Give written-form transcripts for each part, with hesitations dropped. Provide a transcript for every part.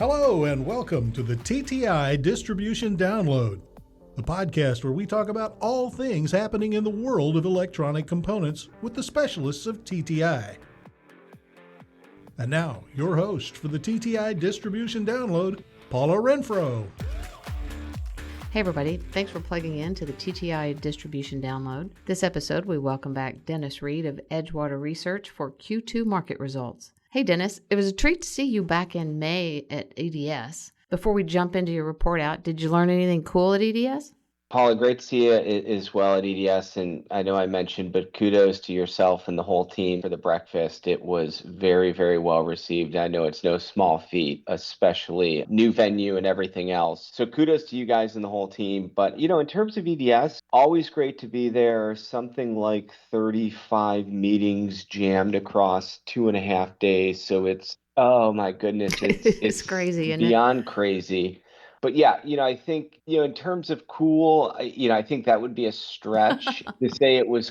Hello and welcome to the TTI Distribution Download, the podcast where we talk about all things happening in the world of electronic components with the specialists of TTI. And now, your host for the TTI Distribution Download, Paula Renfrow. Hey everybody, thanks for plugging in to the TTI Distribution Download. This episode, we welcome back Dennis Reed of Edgewater Research for Q2 market results. Hey Dennis, it was a treat to see you back in May at EDS. Before we jump into your report out, did you learn anything cool at EDS? Paula, great to see you as well at EDS. And I know I mentioned, but kudos to yourself and the whole team for the breakfast. It was very, very well received. I know it's no small feat, especially new venue and everything else. So kudos to you guys and the whole team. But, in terms of EDS, always great to be there. Something like 35 meetings jammed across 2.5 days. So it's, oh my goodness, it's crazy, isn't it? Beyond crazy. But yeah, I think, in terms of cool, I think that would be a stretch to say it was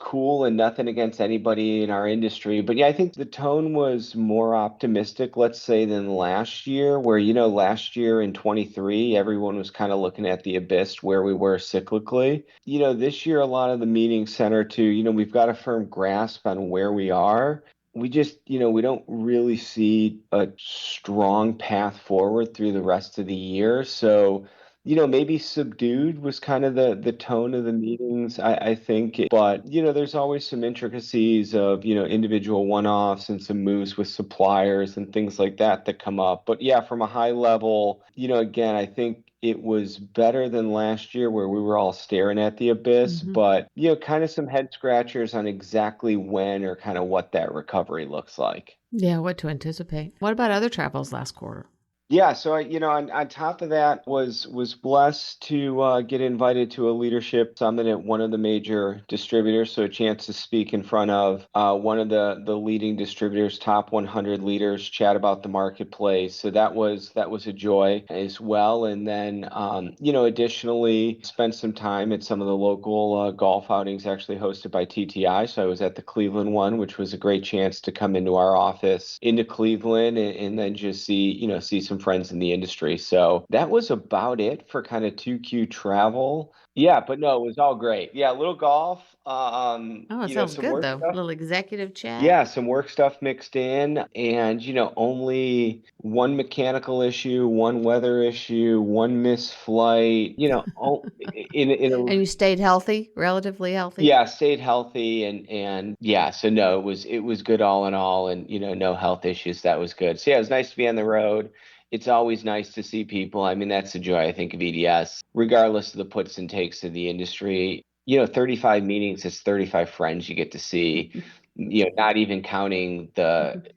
cool, and nothing against anybody in our industry. But yeah, I think the tone was more optimistic, let's say, than last year, where, last year in 23, everyone was kind of looking at the abyss where we were cyclically. This year, a lot of the meetings center to, we've got a firm grasp on where we are. We just, we don't really see a strong path forward through the rest of the year. So, maybe subdued was kind of the tone of the meetings, I think. But, there's always some intricacies of, individual one-offs and some moves with suppliers and things like that come up. But yeah, from a high level, again, I think it was better than last year where we were all staring at the abyss, but, kind of some head scratchers on exactly when or kind of what that recovery looks like. Yeah, what to anticipate. What about other travels last quarter? Yeah, so on top of that, was blessed to get invited to a leadership summit at one of the major distributors, so a chance to speak in front of one of the leading distributors, top 100 leaders, chat about the marketplace. So that was a joy as well. And then additionally spent some time at some of the local golf outings actually hosted by TTI. So I was at the Cleveland one, which was a great chance to come into our office into Cleveland and then just see some friends in the industry. So that was about it for kind of 2Q travel. Yeah, but no, it was all great. Yeah, a little golf. It sounds good though. A little executive chat. Yeah, some work stuff mixed in, and only one mechanical issue, one weather issue, one missed flight. And you stayed healthy, relatively healthy. Yeah, stayed healthy, and yeah. So no, it was good all in all, and no health issues. That was good. So yeah, it was nice to be on the road. It's always nice to see people. I mean, that's the joy, I think, of EDS, regardless of the puts and takes of the industry. 35 meetings, it's 35 friends you get to see. Not even counting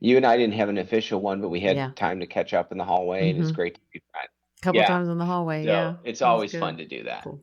you and I didn't have an official one, but we had time to catch up in the hallway, and it's great to be friends. A couple times in the hallway, so it's always fun to do that. Cool.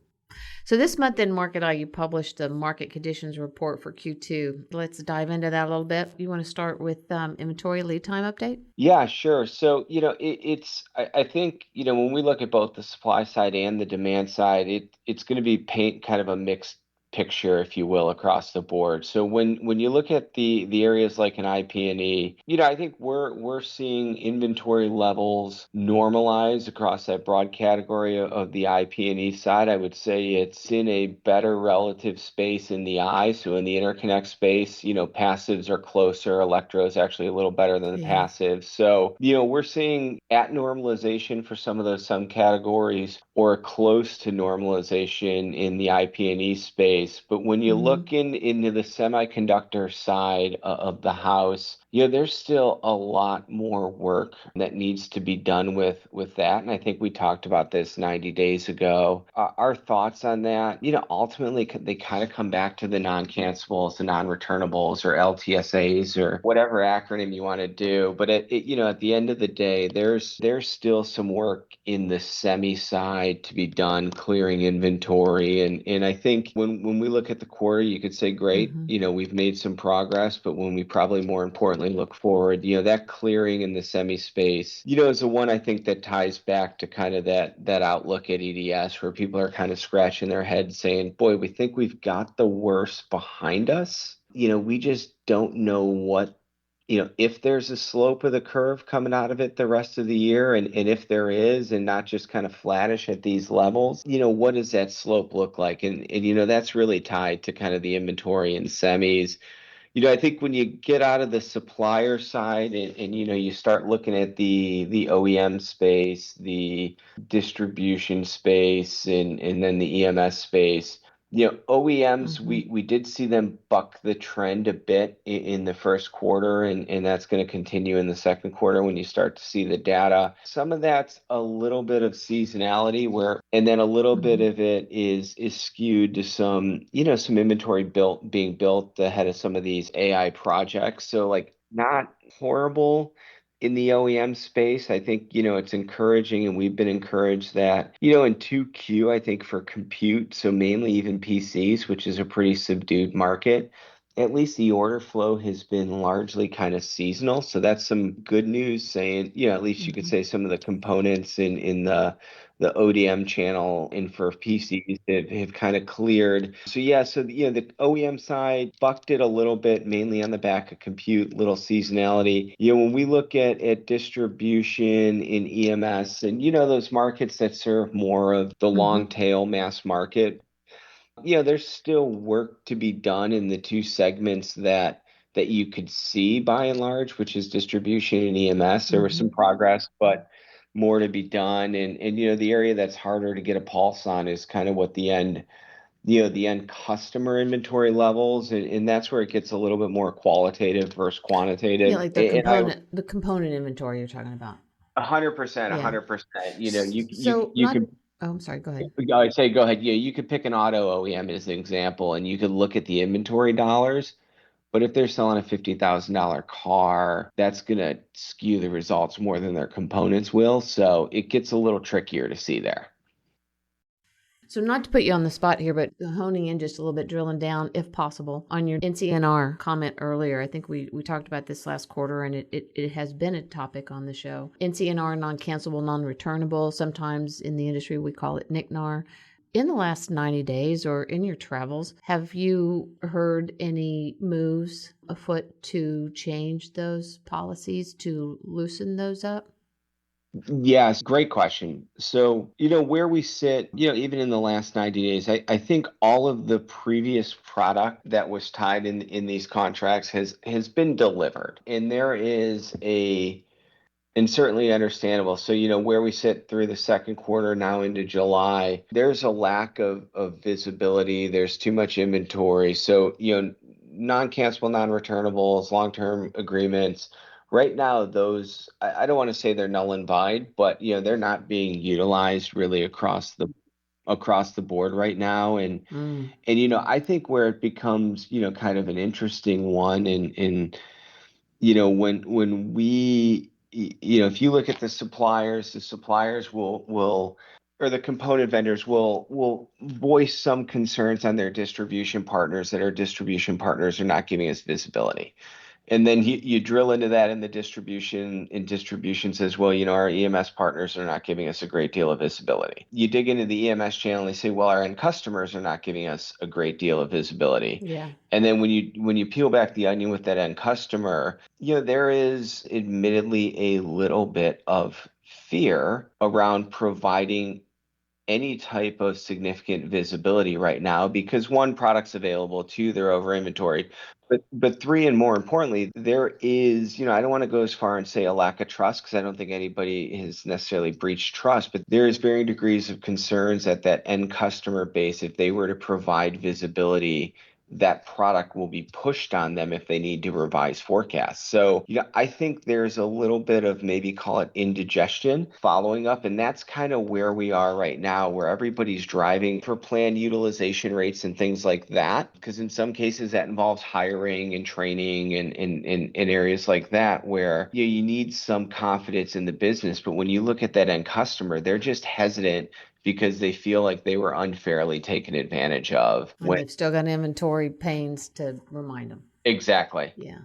So this month in Market Eye, you published the market conditions report for Q2. Let's dive into that a little bit. You want to start with inventory lead time update? Yeah, sure. So, I think, when we look at both the supply side and the demand side, it's going to be paint kind of a mixed picture, if you will, across the board. So when you look at the areas like an IP&E, I think we're seeing inventory levels normalize across that broad category of the IP&E side. I would say it's in a better relative space in the I. So in the interconnect space, passives are closer. Electro is actually a little better than the passives. So, we're seeing at normalization for some of those categories or close to normalization in the IP&E space. But when you look into the semiconductor side of the house, there's still a lot more work that needs to be done with that. And I think we talked about this 90 days ago. Our thoughts on that, ultimately they kind of come back to the non-cancelables, the non-returnables, or LTSAs, or whatever acronym you want to do. But at the end of the day, there's still some work in the semi side to be done, clearing inventory. And I think when we look at the quarter, you could say, great, we've made some progress. But when we probably more importantly look forward, that clearing in the semi space, is the one I think that ties back to kind of that outlook at EDS, where people are kind of scratching their heads saying, boy, we think we've got the worst behind us. We just don't know what if there's a slope of the curve coming out of it the rest of the year, and if there is, and not just kind of flattish at these levels, what does that slope look like? And that's really tied to kind of the inventory and semis. I think when you get out of the supplier side and you start looking at the OEM space, the distribution space, and then the EMS space, OEMs, we did see them buck the trend a bit in the first quarter, and that's going to continue in the second quarter when you start to see the data. Some of that's a little bit of seasonality and then a little bit of it is skewed to some inventory being built ahead of some of these AI projects. So like not horrible in the OEM space. I think, it's encouraging, and we've been encouraged that, in 2Q, I think for compute, so mainly even PCs, which is a pretty subdued market, at least the order flow has been largely kind of seasonal. So that's some good news saying, at least you could say some of the components in the ODM channel and for PCs have kind of cleared. So the OEM side bucked it a little bit, mainly on the back of compute, little seasonality. When we look at distribution in EMS and those markets that serve more of the long tail mass market, there's still work to be done in the two segments that you could see by and large, which is distribution and EMS. There was some progress, but more to be done. And the area that's harder to get a pulse on is kind of what the end customer inventory levels, and that's where it gets a little bit more qualitative versus quantitative. Yeah, like the component inventory you're talking about. 100%, 100%. You could. Oh, I'm sorry. Go ahead. I'd say go ahead. You could pick an auto OEM as an example, and you could look at the inventory dollars. But if they're selling a $50,000 car, that's going to skew the results more than their components will. So it gets a little trickier to see there. So not to put you on the spot here, but honing in just a little bit, drilling down, if possible, on your NCNR comment earlier. I think we talked about this last quarter, and it has been a topic on the show. NCNR, non-cancelable, non-returnable. Sometimes in the industry we call it NCNR. In the last 90 days or in your travels, have you heard any moves afoot to change those policies, to loosen those up? Yes, great question. So, where we sit, even in the last 90 days, I think all of the previous product that was tied in these contracts has been delivered. And there is and certainly understandable. So, where we sit through the second quarter now into July, there's a lack of visibility. There's too much inventory. So, non-cancelable, non-returnables, long-term agreements. Right now, those, I don't want to say they're null and void, but they're not being utilized really across the board right now. And I think where it becomes kind of an interesting one, and when we if you look at the suppliers will or the component vendors will voice some concerns on their distribution partners, that our distribution partners are not giving us visibility. And then you drill into that in the distribution, and distribution says, well, our EMS partners are not giving us a great deal of visibility. You dig into the EMS channel and they say, well, our end customers are not giving us a great deal of visibility. Yeah. And then when you peel back the onion with that end customer, there is admittedly a little bit of fear around providing any type of significant visibility right now, because one, product's available, two, they're over inventory, but three, and more importantly, there is, I don't want to go as far and say a lack of trust, because I don't think anybody has necessarily breached trust, but there is varying degrees of concerns at that end customer base. If they were to provide visibility, that product will be pushed on them if they need to revise forecasts. So, I think there's a little bit of, maybe call it indigestion following up. And that's kind of where we are right now, where everybody's driving for planned utilization rates and things like that. Because in some cases that involves hiring and training and in areas like that, where you need some confidence in the business. But when you look at that end customer, they're just hesitant because they feel like they were unfairly taken advantage of. And they've still got inventory pains to remind them. Exactly. Yeah.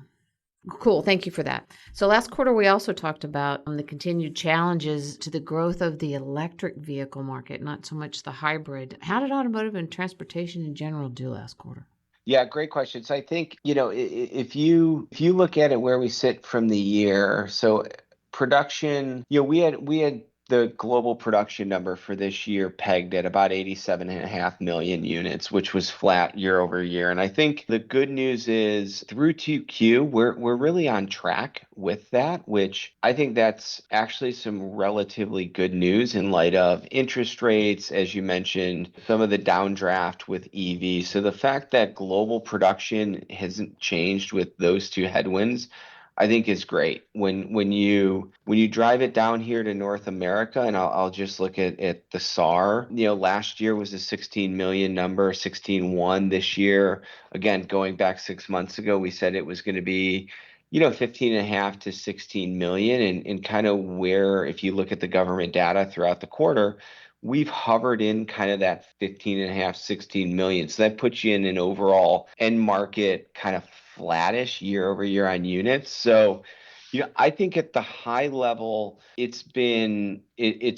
Cool. Thank you for that. So last quarter, we also talked about the continued challenges to the growth of the electric vehicle market, not so much the hybrid. How did automotive and transportation in general do last quarter? Yeah, great question. So I think, if you look at it where we sit from the year, so production, we had the global production number for this year pegged at about 87.5 million units, which was flat year over year. And I think the good news is through 2Q, we're really on track with that, which I think that's actually some relatively good news in light of interest rates, as you mentioned, some of the downdraft with EV. So the fact that global production hasn't changed with those two headwinds, I think is great. When you drive it down here to North America, and I'll just look at the SAR. Last year was a 16 million number, 16.1 this year. Again, going back 6 months ago, we said it was going to be 15 and a half to 16 million, and kind of where, if you look at the government data throughout the quarter, we've hovered in kind of that 15 and a half, 16 million. So that puts you in an overall end market kind of flattish year over year on units. So, I think at the high level, it's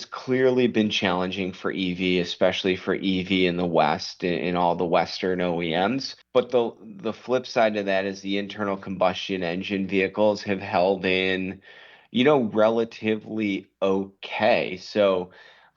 clearly been challenging for EV, especially for EV in the West and all the Western OEMs. But the flip side of that is the internal combustion engine vehicles have held in, relatively okay. So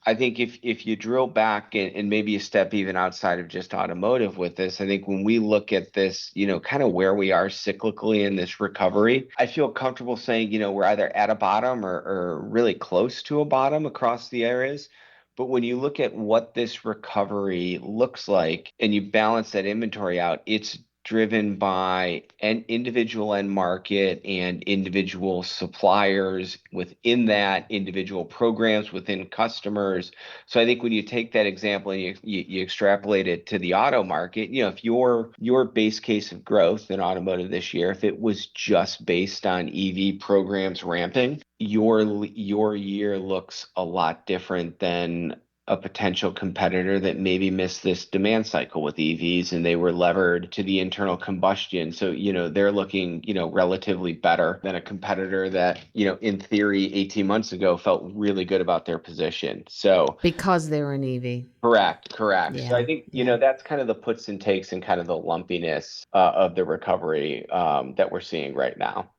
I think if you drill back and maybe a step even outside of just automotive with this, I think when we look at this, kind of where we are cyclically in this recovery, I feel comfortable saying, we're either at a bottom or really close to a bottom across the areas. But when you look at what this recovery looks like and you balance that inventory out, it's driven by an individual end market and individual suppliers within that, individual programs within customers. So I think when you take that example and you extrapolate it to the auto market, if your base case of growth in automotive this year, if it was just based on EV programs ramping, your year looks a lot different than a potential competitor that maybe missed this demand cycle with EVs and they were levered to the internal combustion. So, they're looking, relatively better than a competitor that, in theory, 18 months ago felt really good about their position. So Because they're an EV. correct. So I Yeah. think, Yeah. that's kind of the puts and takes and kind of the lumpiness of the recovery that we're seeing right now.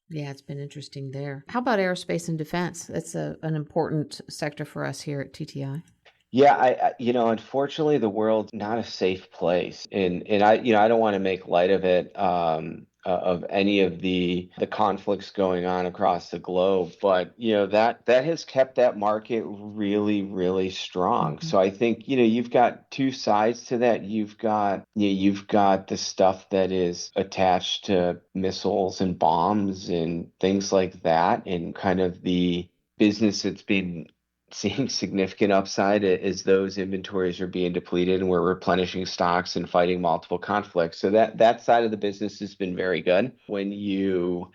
Yeah, it's been interesting there. How about aerospace and defense? That's an important sector for us here at TTI. Yeah, unfortunately, the world's not a safe place, and I don't want to make light of it, of any of the conflicts going on across the globe, but that has kept that market really, really strong. Hmm. So I think you've got two sides to that. You've got the stuff that is attached to missiles and bombs and things like that, and kind of the business that's been seeing significant upside as those inventories are being depleted and we're replenishing stocks and fighting multiple conflicts. So that side of the business has been very good. When you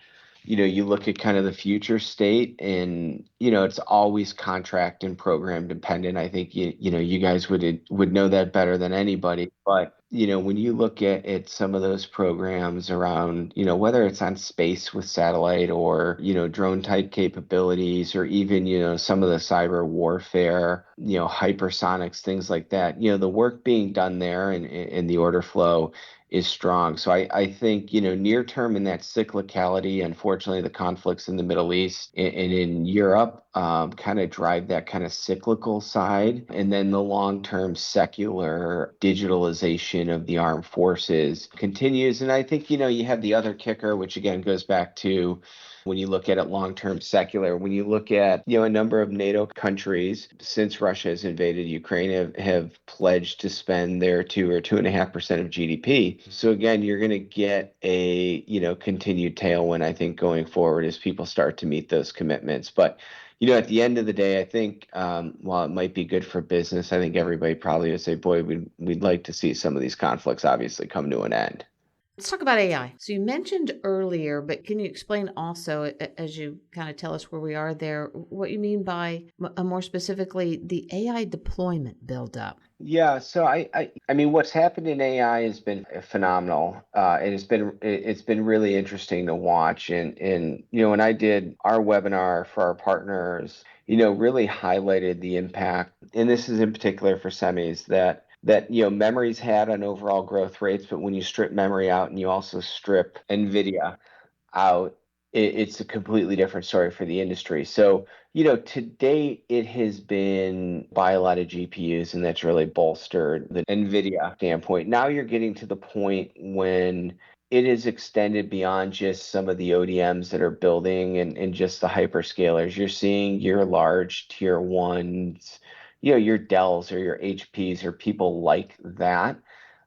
look at kind of the future state, and it's always contract and program dependent. I think you guys would know that better than anybody. But when you look at some of those programs around, whether it's on space with satellite or drone type capabilities, or even some of the cyber warfare, hypersonics, things like that, the work being done there and the order flow is strong. So I think, near term in that cyclicality, unfortunately, the conflicts in the Middle East and in Europe kind of drive that kind of cyclical side. And then the long-term secular digitalization of the armed forces continues. And I think, you have the other kicker, which again goes back to when you look at it long-term secular, when you look at, a number of NATO countries since Russia has invaded Ukraine have pledged to spend their 2 or 2.5% of GDP. So again, you're going to get a, continued tailwind, I think, going forward as people start to meet those commitments. But at the end of the day, I think while it might be good for business, I think everybody probably would say, boy, we'd like to see some of these conflicts obviously come to an end. Let's talk about AI. So you mentioned earlier, but can you explain also, as you kind of tell us where we are there, what you mean by, more specifically, the AI deployment buildup? Yeah, so I mean, what's happened in AI has been phenomenal, and it's been really interesting to watch. And when I did our webinar for our partners, really highlighted the impact, and this is in particular for semis, that that, memory's had on overall growth rates, but when you strip memory out and you also strip NVIDIA out, it's a completely different story for the industry. So, to date, it has been by a lot of GPUs, and that's really bolstered the NVIDIA standpoint. Now you're getting to the point when it is extended beyond just some of the ODMs that are building and just the hyperscalers. You're seeing your large tier ones, your Dells or your HPs or people like that.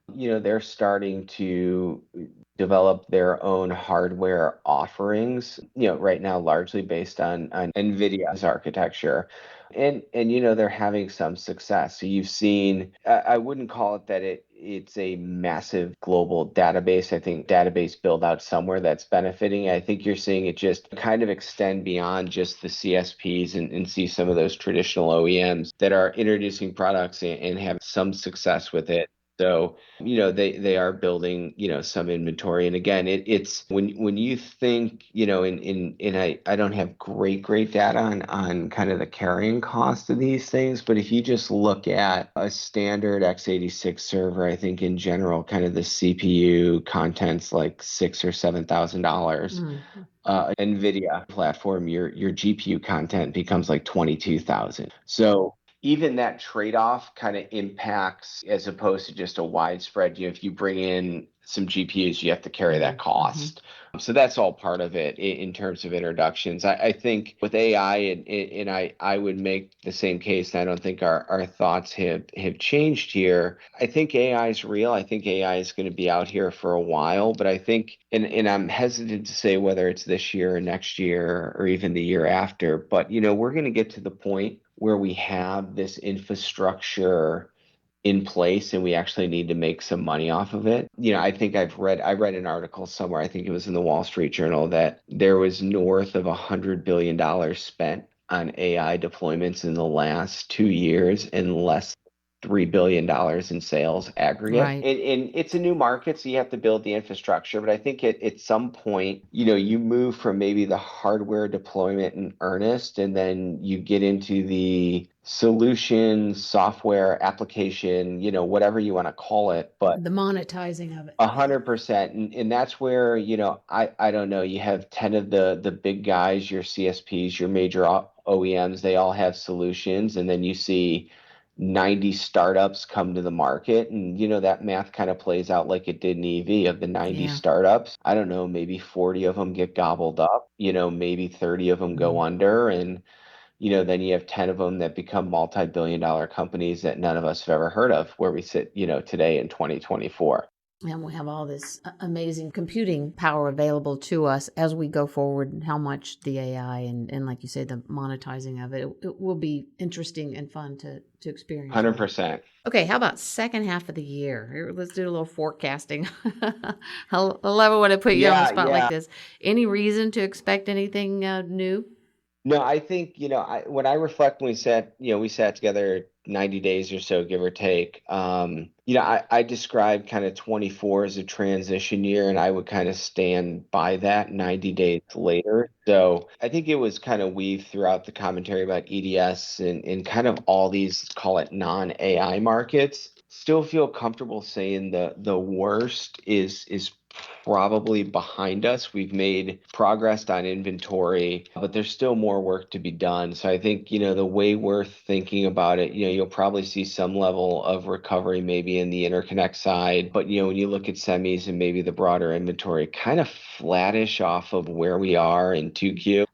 They're starting to develop their own hardware offerings, right now largely based on NVIDIA's architecture. And they're having some success. So you've seen, I wouldn't call it that it's a massive global database. I think database build out somewhere that's benefiting. I think you're seeing it just kind of extend beyond just the CSPs and see some of those traditional OEMs that are introducing products and have some success with it. So, they are building, some inventory. And again, it's when you think, I don't have great data on kind of the carrying cost of these things, but if you just look at a standard x86 server, I think in general, kind of the CPU content's like $6,000 or $7,000. NVIDIA platform, your GPU content becomes like 22,000. So even that trade-off kind of impacts as opposed to just a widespread, if you bring in some GPUs, you have to carry that cost. So that's all part of it in terms of introductions. I think with AI, and I would make the same case, and I don't think our thoughts have changed here. I think AI is real. I think AI is going to be out here for a while, but I think, and I'm hesitant to say whether it's this year or next year or even the year after, but, we're going to get to the point where we have this infrastructure in place and we actually need to make some money off of it. I think I read an article somewhere, I think it was in the Wall Street Journal, that there was north of $100 billion spent on AI deployments in the last 2 years and less than $3 billion in sales aggregate. Right. And it's a new market, so you have to build the infrastructure. But I think at some point, you move from maybe the hardware deployment in earnest, and then you get into the solution, software, application, whatever you want to call it, but The monetizing of it. 100%. And that's where, I don't know, you have 10 of the big guys, your CSPs, your major OEMs, they all have solutions. And then you see 90 startups come to the market, and that math kind of plays out like it did in EV. Of the 90 startups, I don't know, maybe 40 of them get gobbled up, maybe 30 of them go under, and then you have 10 of them that become multi-billion-dollar companies that none of us have ever heard of, where we sit, today in 2024. And we have all this amazing computing power available to us as we go forward, and how much the AI and like you say, the monetizing of it will be interesting and fun to experience. 100%. Okay, how about second half of the year? Here, let's do a little forecasting. I love it when I put you on the spot like this. Any reason to expect anything new? No, I think, when I reflect, when we sat together 90 days or so, give or take, I described kind of 24 as a transition year, and I would kind of stand by that 90 days later. So I think it was kind of weaved throughout the commentary about EDS and kind of all these, call it non-AI markets. Still feel comfortable saying the worst is probably behind us. We've made progress on inventory, but there's still more work to be done. So I think, the way we're thinking about it, you'll probably see some level of recovery maybe in the interconnect side. But, when you look at semis and maybe the broader inventory, kind of flattish off of where we are in 2Q.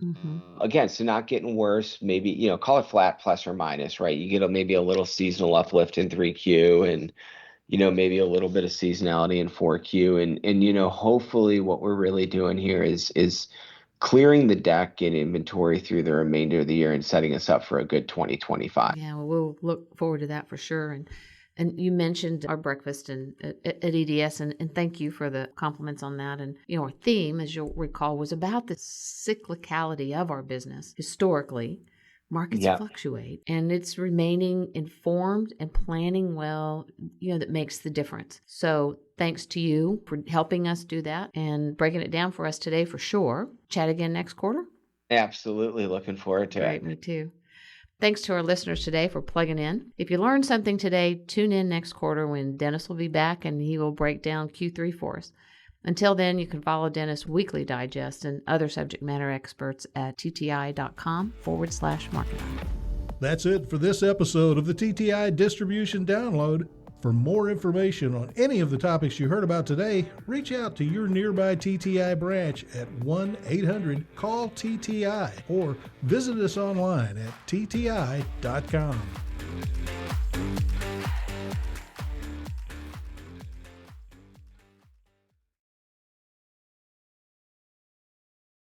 Again, so not getting worse, maybe, call it flat plus or minus, right? You get maybe a little seasonal uplift in 3Q and maybe a little bit of seasonality in 4Q. And hopefully what we're really doing here is clearing the deck in inventory through the remainder of the year and setting us up for a good 2025. Yeah, well, we'll look forward to that for sure. And you mentioned our breakfast at EDS, and thank you for the compliments on that. And, our theme, as you'll recall, was about the cyclicality of our business. Historically, markets fluctuate, and it's remaining informed and planning well, that makes the difference. So thanks to you for helping us do that and breaking it down for us today for sure. Chat again next quarter? Absolutely. Looking forward to it. Great, me too. Thanks to our listeners today for plugging in. If you learned something today, tune in next quarter when Dennis will be back and he will break down Q3 for us. Until then, you can follow Dennis' weekly digest and other subject matter experts at tti.com/marketing. That's it for this episode of the TTI Distribution Download. For more information on any of the topics you heard about today, reach out to your nearby TTI branch at 1-800-CALL-TTI or visit us online at tti.com.